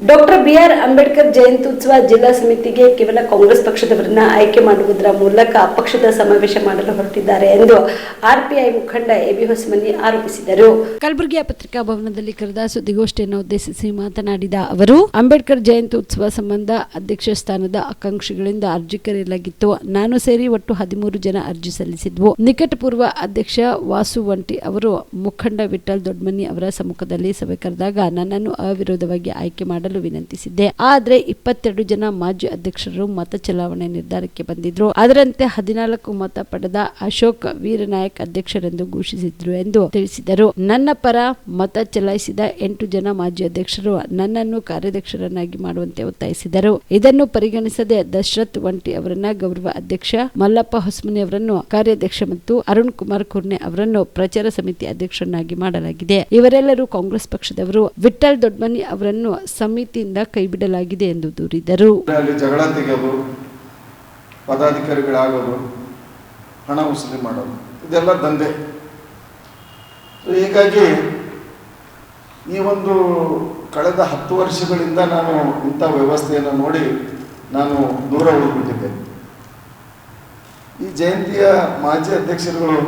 Doctor B R. Ambedkar ಜಯಂತ್ಯುತ್ಸವ ಜಿಲ್ಲಾ ಸಮಿತಿಗೆ ಕೇವಲ ಕಾಂಗ್ರೆಸ್ ಪಕ್ಷದವರನ್ನ ಆಯ್ಕೆ ಮಾಡುವುದರ ಮೂಲಕ ಪಕ್ಷದ ಸಮಾವೇಶ ಮಾಡಲು ಹೊರಟಿದ್ದಾರೆ ಎಂದು ಆರ್ಪಿಐ ಮುಖಂಡ ಎ.ಬಿ. ಹೊಸಮನಿ ಆರೋಪಿಸಿದರು. ಕಲಬುರಗಿಯ ಪತ್ರಿಕಾ ಭವನದಲ್ಲಿ ಕರೆದ ಸುದ್ದಿಗೋಷ್ಠಿಯನ್ನು ಉದ್ದೇಶಿಸಿ ಮಾತನಾಡಿದ ಅವರು, ಅಂಬೇಡ್ಕರ್ ಜಯಂತ್ಯುತ್ಸವ ಸಂಬಂಧ ಅಧ್ಯಕ್ಷ ಸ್ಥಾನದ ಆಕಾಂಕ್ಷಿಗಳಿಂದ ಅರ್ಜಿ ಕರೆಯಲಾಗಿತ್ತು. ನಾನು ಸೇರಿ ಒಟ್ಟು 13 ಜನ ಅರ್ಜಿ ಸಲ್ಲಿಸಿದ್ವು. ನಿಕಟಪೂರ್ವ ಅಧ್ಯಕ್ಷ ವಾಸು ವಂಟಿ ಅವರು ಮುಖಂಡ ವಿಠ್ಠಲ್ ದೊಡ್ಮನಿ ಅವರ ಸಮ್ಮುಖದಲ್ಲಿ ಸಭೆ ಕರೆದಾಗ ನನ್ನನ್ನು ಅವಿರೋಧವಾಗಿ ಆಯ್ಕೆ ಮಾಡಲು ವಿನಂತಿಸಿದ್ದೆ. ಆದರೆ 22 ಜನ ಮಾಜಿ ಅಧ್ಯಕ್ಷರು ಮತ ಚಲಾವಣೆ ನಿರ್ಧಾರಕ್ಕೆ ಬಂದಿದ್ರು. ಅದರಂತೆ 14 ಮತ ಪಡೆದ ಅಶೋಕ್ ವೀರನಾಯಕ್ ಅಧ್ಯಕ್ಷರೆಂದು ಘೋಷಿಸಿದ್ರು ಎಂದು ತಿಳಿಸಿದರು. ನನ್ನ ಪರ ಮತ ಚಲಾಯಿಸಿದ 8 ಜನ ಮಾಜಿ ಅಧ್ಯಕ್ಷರು ನನ್ನನ್ನು ಕಾರ್ಯಾಧ್ಯಕ್ಷರನ್ನಾಗಿ ಮಾಡುವಂತೆ ಒತ್ತಾಯಿಸಿದರು. ಇದನ್ನು ಪರಿಗಣಿಸದೆ ದಶರಥ್ ವಂಟಿ ಅವರನ್ನ ಗೌರವ ಅಧ್ಯಕ್ಷ, ಮಲ್ಲಪ್ಪ ಹೊಸಮನಿ ಅವರನ್ನು ಕಾರ್ಯಾಧ್ಯಕ್ಷ ಮತ್ತು ಅರುಣ್ ಕುಮಾರ್ ಕುರ್ನೆ ಅವರನ್ನು ಪ್ರಚಾರ ಸಮಿತಿ ಅಧ್ಯಕ್ಷರನ್ನಾಗಿ ಮಾಡಲಾಗಿದೆ. ಇವರೆಲ್ಲರೂ ಕಾಂಗ್ರೆಸ್ ಪಕ್ಷದವರು. ವಿಠ್ಠಲ್ ದೊಡ್ಮನಿ ಅವರನ್ನು ಸಮಿತಿಯಿಂದ ಕೈಬಿಡಲಾಗಿದೆ ಎಂದು ದೂರಿದರು. ಜಗಳ ತೆಗೆಯೋದು, ಪದಾಧಿಕಾರಿಗಳಾಗೋದು, ಹಣ ವಸೂಲಿ ಮಾಡೋದು, ಇದೆಲ್ಲ ದಂಧೆ. ಹೀಗಾಗಿ ಈ ಒಂದು ಕಳೆದ 10 ವರ್ಷಗಳಿಂದ ನಾನು ಇಂಥ ವ್ಯವಸ್ಥೆಯನ್ನು ನೋಡಿ ನಾನು ದೂರ ಉಳಿದ್ಬಿಟ್ಟಿದ್ದೆ. ಈ ಜಯಂತಿಯ ಮಾಜಿ ಅಧ್ಯಕ್ಷರುಗಳು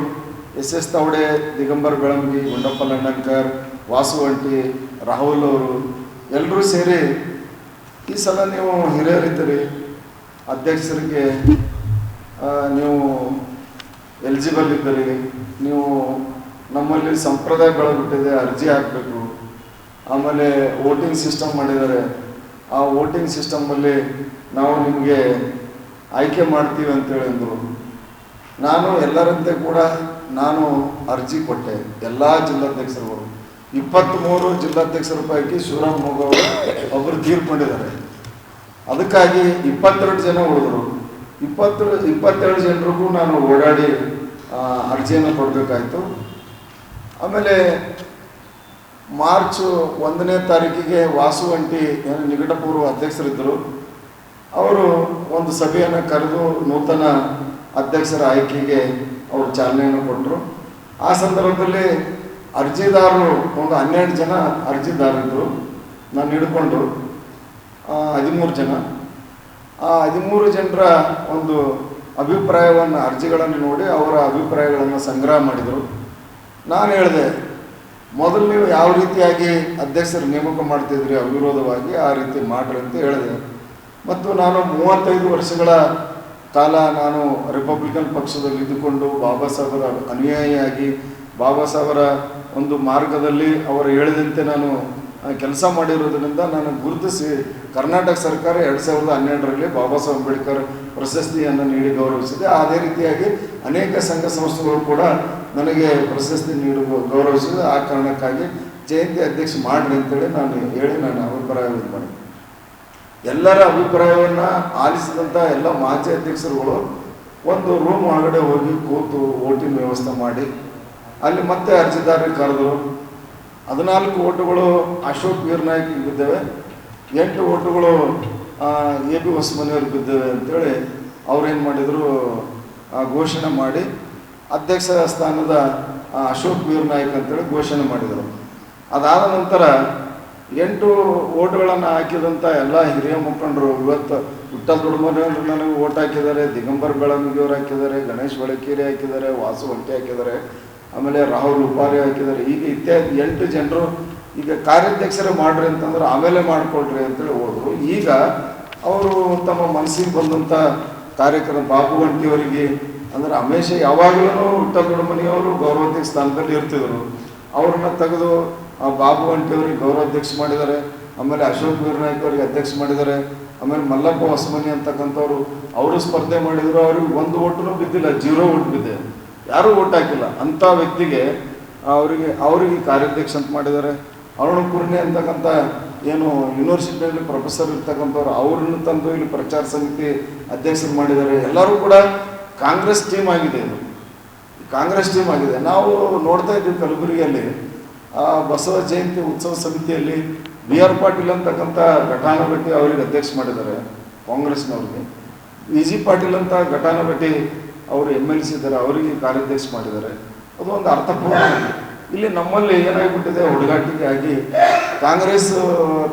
ಎಸ್ ತಾವಡೆ, ದಿಗಂಬರ್ ಬೆಳಂಗಿ, ಗುಂಡಪ್ಪ ಲಂಡನ್ಕರ್, ವಾಸು ವಂಟಿ, ರಾಹುಲ್ ಅವರು ಎಲ್ಲರೂ ಸೇರಿ ಈ ಸಲ ನೀವು ಹಿರಿಯರಿದ್ದೀರಿ, ಅಧ್ಯಕ್ಷರಿಗೆ ನೀವು ಎಲಿಜಿಬಲ್ ಇದ್ದೀರಿ, ನೀವು ನಮ್ಮಲ್ಲಿ ಸಂಪ್ರದಾಯ ಬೆಳೆದ್ಬಿಟ್ಟಿದೆ, ಅರ್ಜಿ ಹಾಕಬೇಕು, ಆಮೇಲೆ ವೋಟಿಂಗ್ ಸಿಸ್ಟಮ್ ಮಾಡಿದ್ದಾರೆ, ಆ ವೋಟಿಂಗ್ ಸಿಸ್ಟಮಲ್ಲಿ ನಾವು ನಿಮಗೆ ಆಯ್ಕೆ ಮಾಡ್ತೀವಿ ಅಂತೇಳಿ ಅಂದರು. ನಾನು ಎಲ್ಲರಂತೆ ಕೂಡ ನಾನು ಅರ್ಜಿ ಕೊಟ್ಟೆ. ಎಲ್ಲ ಜಿಲ್ಲಾಧ್ಯಕ್ಷರುಗಳು 23 ಜಿಲ್ಲಾಧ್ಯಕ್ಷರ ಪೈಕಿ ಶಿವರಾಮ್ ಮೊಗವರು ಒಬ್ಬರು ತೀರ್ಕೊಂಡಿದ್ದಾರೆ. ಅದಕ್ಕಾಗಿ 22 ಜನ ಉಳಿದ್ರು. 22 ಜನರಿಗೂ ನಾನು ಓಡಾಡಿ ಅರ್ಜಿಯನ್ನು ಕೊಡಬೇಕಾಯ್ತು. ಆಮೇಲೆ ಮಾರ್ಚ್ 1ನೇ ತಾರೀಕಿಗೆ ವಾಸು ವಂಟಿ ನಿಕಟಪೂರ್ವ ಅಧ್ಯಕ್ಷರಿದ್ದರು. ಅವರು ಒಂದು ಸಭೆಯನ್ನು ಕರೆದು ನೂತನ ಅಧ್ಯಕ್ಷರ ಆಯ್ಕೆಗೆ ಅವರು ಚಾಲನೆಯನ್ನು ಕೊಟ್ಟರು. ಆ ಸಂದರ್ಭದಲ್ಲಿ ಅರ್ಜಿದಾರರು ಒಂದು 12 ಜನ ಅರ್ಜಿದಾರರಿದ್ದರು. ನಾನು ಹಿಡ್ಕೊಂಡು 13 ಜನ. ಆ 13 ಜನರ ಒಂದು ಅಭಿಪ್ರಾಯವನ್ನು, ಅರ್ಜಿಗಳನ್ನು ನೋಡಿ ಅವರ ಅಭಿಪ್ರಾಯಗಳನ್ನು ಸಂಗ್ರಹ ಮಾಡಿದರು. ನಾನು ಹೇಳಿದೆ, ಮೊದಲು ನೀವು ಯಾವ ರೀತಿಯಾಗಿ ಅಧ್ಯಕ್ಷರು ನೇಮಕ ಮಾಡ್ತಿದ್ರಿ ಅವಿರೋಧವಾಗಿ, ಆ ರೀತಿ ಮಾಡ್ರಿ ಅಂತ ಹೇಳಿದೆ. ಮತ್ತು ನಾನು 35 ವರ್ಷಗಳ ಕಾಲ ನಾನು ರಿಪಬ್ಲಿಕನ್ ಪಕ್ಷದಲ್ಲಿ ಇದ್ದುಕೊಂಡು ಬಾಬಾ ಸಾಹೇಬರ ಅನುಯಾಯಿಯಾಗಿ ಬಾಬಾ ಸಾಹೇಬರ ಒಂದು ಮಾರ್ಗದಲ್ಲಿ ಅವರು ಹೇಳಿದಂತೆ ನಾನು ಕೆಲಸ ಮಾಡಿರೋದ್ರಿಂದ ನಾನು ಗುರುತಿಸಿ ಕರ್ನಾಟಕ ಸರ್ಕಾರ 2012ರಲ್ಲಿ ಬಾಬಾ ಸಾಹೇಬ್ ಅಂಬೇಡ್ಕರ್ ಪ್ರಶಸ್ತಿಯನ್ನು ನೀಡಿ ಗೌರವಿಸಿದೆ. ಅದೇ ರೀತಿಯಾಗಿ ಅನೇಕ ಸಂಘ ಸಂಸ್ಥೆಗಳು ಕೂಡ ನನಗೆ ಪ್ರಶಸ್ತಿ ನೀಡಿ ಗೌರವಿಸಿದೆ. ಆ ಕಾರಣಕ್ಕಾಗಿ ಜಯಂತಿ ಅಧ್ಯಕ್ಷ ಮಾಡ್ರಿ ಅಂತೇಳಿ ನಾನು ಅಭಿಪ್ರಾಯ ಮಾಡಿ ಎಲ್ಲರ ಅಭಿಪ್ರಾಯವನ್ನು ಆಲಿಸಿದಂಥ ಎಲ್ಲ ಮಾಜಿ ಅಧ್ಯಕ್ಷರುಗಳು ಒಂದು ರೂಮ್ ಒಳಗಡೆ ಹೋಗಿ ಕೂತು ವೋಟಿಂಗ್ ವ್ಯವಸ್ಥೆ ಮಾಡಿ ಅಲ್ಲಿ ಮತ್ತೆ ಅರ್ಜಿದಾರರಿಗೆ ಕರೆದರು. 14 ಓಟುಗಳು ಅಶೋಕ್ ವೀರನಾಯ್ಕಿಗೆ ಬಿದ್ದೇವೆ, 8 ಓಟುಗಳು ಎ.ಬಿ. ಹೊಸಮನಿಯವ್ರಿಗೆ ಬಿದ್ದೇವೆ ಅಂತೇಳಿ ಅವ್ರೇನು ಮಾಡಿದರು, ಘೋಷಣೆ ಮಾಡಿ ಅಧ್ಯಕ್ಷ ಸ್ಥಾನದ ಅಶೋಕ್ ವೀರನಾಯ್ಕ್ ಅಂತೇಳಿ ಘೋಷಣೆ ಮಾಡಿದರು. ಅದಾದ ನಂತರ 8 ಓಟುಗಳನ್ನು ಹಾಕಿದಂಥ ಎಲ್ಲ ಹಿರಿಯ ಮುಖಂಡರು ಇವತ್ತು ವಿಠ್ಠಲ್ ದೊಡ್ಮನಿಯವರು ನನಗೆ ಓಟ್ ಹಾಕಿದ್ದಾರೆ, ದಿಗಂಬರ್ ಬೆಳಂಗಿಯವರು ಹಾಕಿದ್ದಾರೆ, ಗಣೇಶ್ ಬೆಳಕೇರಿ ಹಾಕಿದ್ದಾರೆ, ವಾಸು ವಂಟಿ ಹಾಕಿದ್ದಾರೆ, ಆಮೇಲೆ ರಾಹುಲ್ ಉಪಾರಿ ಹಾಕಿದ್ದಾರೆ. ಈಗ ಇತ್ಯಾದಿ 8 ಜನರು ಈಗ ಕಾರ್ಯಾಧ್ಯಕ್ಷರೇ ಮಾಡ್ರಿ ಅಂತಂದ್ರೆ ಆಮೇಲೆ ಮಾಡಿಕೊಳ್ರಿ ಅಂತೇಳಿ ಹೋದರು. ಈಗ ಅವರು ತಮ್ಮ ಮನಸ್ಸಿಗೆ ಬಂದಂಥ ಕಾರ್ಯಕ್ರಮ ಬಾಬು ವಂಟಿಯವರಿಗೆ ಅಂದರೆ ಹಮೇಶ ಯಾವಾಗಲೂ ವಿಠ್ಠಲ್ ದೊಡ್ಮನಿಯವರು ಗೌರವಾಧ್ಯಕ್ಷ ಸ್ಥಾನದಲ್ಲಿ ಇರ್ತಿದ್ರು. ಅವ್ರನ್ನ ತೆಗೆದು ಬಾಬು ವಂಟಿಯವರಿಗೆ ಗೌರವಾಧ್ಯಕ್ಷ ಮಾಡಿದ್ದಾರೆ. ಆಮೇಲೆ ಅಶೋಕ್ ವೀರನಾಯ್ಕ್ ಅವರಿಗೆ ಅಧ್ಯಕ್ಷ ಮಾಡಿದ್ದಾರೆ. ಆಮೇಲೆ ಮಲ್ಲಪ್ಪ ಹೊಸಮನಿ ಅಂತಕ್ಕಂಥವ್ರು ಅವರು ಸ್ಪರ್ಧೆ ಮಾಡಿದರು. ಅವ್ರಿಗೆ 1 ಓಟೂ ಬಿದ್ದಿಲ್ಲ, 0 ಓಟ್ ಬಿದ್ದೆ, ಯಾರೂ ಓಟ್ ಹಾಕಿಲ್ಲ. ಅಂಥ ವ್ಯಕ್ತಿಗೆ ಅವರಿಗೆ ಕಾರ್ಯಾಧ್ಯಕ್ಷ ಅಂತ ಮಾಡಿದ್ದಾರೆ. ಅರುಣ್ ಕುರ್ನೆ ಅಂತಕ್ಕಂಥ ಏನು ಯೂನಿವರ್ಸಿಟಿಯಲ್ಲಿ ಪ್ರೊಫೆಸರ್ ಇರ್ತಕ್ಕಂಥವ್ರು ಅವ್ರನ್ನ ತಂದು ಇಲ್ಲಿ ಪ್ರಚಾರ ಸಮಿತಿ ಅಧ್ಯಕ್ಷರು ಮಾಡಿದ್ದಾರೆ. ಎಲ್ಲರೂ ಕೂಡ ಕಾಂಗ್ರೆಸ್ ಟೀಮ್ ಆಗಿದೆ. ಇದು ಕಾಂಗ್ರೆಸ್ ಟೀಮ್ ಆಗಿದೆ. ನಾವು ನೋಡ್ತಾ ಇದ್ದೀವಿ ಕಲಬುರಗಿಯಲ್ಲಿ ಬಸವ ಜಯಂತಿ ಉತ್ಸವ ಸಮಿತಿಯಲ್ಲಿ ಬಿ.ಆರ್. ಪಾಟೀಲ್ ಅಂತಕ್ಕಂಥ ಘಟಾನುಘಟಿ ಅವರಿಗೆ ಅಧ್ಯಕ್ಷ ಮಾಡಿದ್ದಾರೆ ಕಾಂಗ್ರೆಸ್ನವ್ರಿಗೆ. ವಿ.ಜಿ. ಪಾಟೀಲ್ ಅಂತ ಘಟಾನುಘಟಿ ಅವರು MLC ಇದ್ದಾರೆ, ಅವರಿಗೆ ಕಾರ್ಯಾಧ್ಯಕ್ಷ ಮಾಡಿದ್ದಾರೆ. ಅದು ಒಂದು ಅರ್ಥಪೂರ್ಣ. ಇಲ್ಲಿ ನಮ್ಮಲ್ಲಿ ಏನಾಗಿಬಿಟ್ಟಿದೆ, ಹುಡುಗಾಟಿಗಾಗಿ ಕಾಂಗ್ರೆಸ್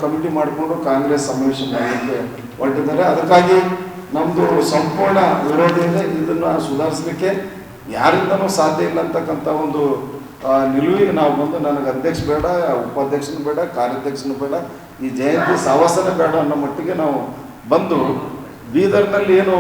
ಕಮಿಟಿ ಮಾಡಿಕೊಂಡು ಕಾಂಗ್ರೆಸ್ ಸಮಾವೇಶ ಮಾಡಲಿಕ್ಕೆ ಹೊರಟಿದ್ದಾರೆ. ಅದಕ್ಕಾಗಿ ನಮ್ಮದು ಸಂಪೂರ್ಣ ವಿರೋಧ ಇದೆ. ಇದನ್ನು ಸುಧಾರಿಸಲಿಕ್ಕೆ ಯಾರಿಂದನೂ ಸಾಧ್ಯ ಇಲ್ಲ ಅಂತಕ್ಕಂಥ ಒಂದು ನಿಲುವಿಗೆ ನಾವು ಬಂದು, ನನಗೆ ಅಧ್ಯಕ್ಷ ಬೇಡ, ಉಪಾಧ್ಯಕ್ಷನೂ ಬೇಡ, ಕಾರ್ಯಾಧ್ಯಕ್ಷನೂ ಬೇಡ, ಈ ಜಯಂತಿ ಸಾವಾಸನೆ ಬೇಡ ಅನ್ನೋ ಮಟ್ಟಿಗೆ ನಾವು ಬಂದು ಬೀದರ್ನಲ್ಲಿ ಏನು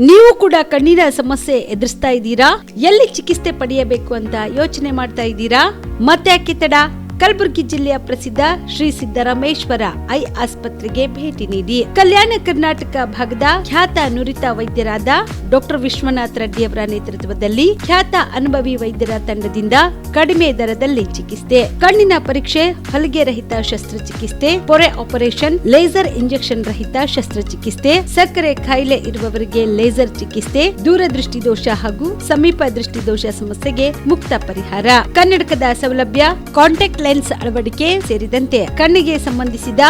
ನೀವು ಕೂಡ ಕಣ್ಣಿನ ಸಮಸ್ಯೆ ಎದುರಿಸ್ತಾ ಇದ್ದೀರಾ? ಎಲ್ಲಿ ಚಿಕಿತ್ಸೆ ಪಡೆಯಬೇಕು ಅಂತ ಯೋಚನೆ ಮಾಡ್ತಾ ಇದ್ದೀರಾ? ಮತ್ತೆ ಯಾಕೆ ತಡ? ಕಲಬುರಗಿ ಜಿಲ್ಲೆಯ ಪ್ರಸಿದ್ಧ ಶ್ರೀ ಸಿದ್ದರಾಮೇಶ್ವರ ಐ ಆಸ್ಪತ್ರೆಗೆ ಭೇಟಿ ನೀಡಿ ಕಲ್ಯಾಣ ಕರ್ನಾಟಕ ಭಾಗದ ಖ್ಯಾತ ನುರಿತ ವೈದ್ಯರಾದ ಡಾಕ್ಟರ್ ವಿಶ್ವನಾಥ್ ರೆಡ್ಡಿ ಅವರ ನೇತೃತ್ವದಲ್ಲಿ ಖ್ಯಾತ ಅನುಭವಿ ವೈದ್ಯರ ತಂಡದಿಂದ ಕಡಿಮೆ ದರದಲ್ಲಿ ಚಿಕಿತ್ಸೆ, ಕಣ್ಣಿನ ಪರೀಕ್ಷೆ, ಹೊಲಿಗೆ ರಹಿತ ಶಸ್ತ್ರಚಿಕಿತ್ಸೆ, ಪೊರೆ ಆಪರೇಷನ್, ಲೇಸರ್ ಇಂಜೆಕ್ಷನ್ ರಹಿತ ಶಸ್ತ್ರಚಿಕಿತ್ಸೆ, ಸಕ್ಕರೆ ಕಾಯಿಲೆ ಇರುವವರಿಗೆ ಲೇಸರ್ ಚಿಕಿತ್ಸೆ, ದೂರದೃಷ್ಟಿ ದೋಷ ಹಾಗೂ ಸಮೀಪ ದೃಷ್ಟಿ ದೋಷ ಸಮಸ್ಯೆಗೆ ಮುಕ್ತ ಪರಿಹಾರ, ಕನ್ನಡಕದ ಸೌಲಭ್ಯ, ಕಾಂಟ್ಯಾಕ್ಟ್ ಲೆನ್ಸ್ ಅಳವಡಿಕೆ ಸೇರಿದಂತೆ ಕಣ್ಣಿಗೆ ಸಂಬಂಧಿಸಿದ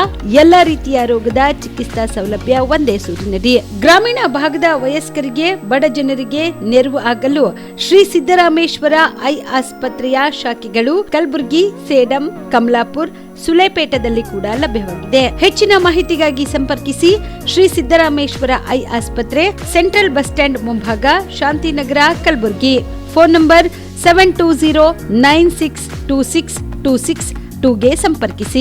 ಎಲ್ಲ ರೀತಿಯ ರೋಗದ ಚಿಕಿತ್ಸಾ ಸೌಲಭ್ಯ ಒಂದೇ ಸೂರಿನಡಿ. ಗ್ರಾಮೀಣ ಭಾಗದ ವಯಸ್ಕರಿಗೆ, ಬಡ ಜನರಿಗೆ ನೆರವು ಆಗಲು ಶ್ರೀ ಸಿದ್ದರಾಮೇಶ್ವರ ಐ ಆಸ್ಪತ್ರೆಯ ಶಾಖೆಗಳು ಕಲಬುರಗಿ, ಸೇಡಂ, ಕಮಲಾಪುರ್, ಸುಲೇಪೇಟದಲ್ಲಿ ಕೂಡ ಲಭ್ಯವಾಗಿದೆ. ಹೆಚ್ಚಿನ ಮಾಹಿತಿಗಾಗಿ ಸಂಪರ್ಕಿಸಿ ಶ್ರೀ ಸಿದ್ದರಾಮೇಶ್ವರ ಐ ಆಸ್ಪತ್ರೆ, ಸೆಂಟ್ರಲ್ ಬಸ್ ಸ್ಟ್ಯಾಂಡ್ ಮುಂಭಾಗ, ಶಾಂತಿನಗರ, ಕಲಬುರಗಿ. ಫೋನ್ ನಂಬರ್ 7209626262ಗೆ ಸಂಪರ್ಕಿಸಿ.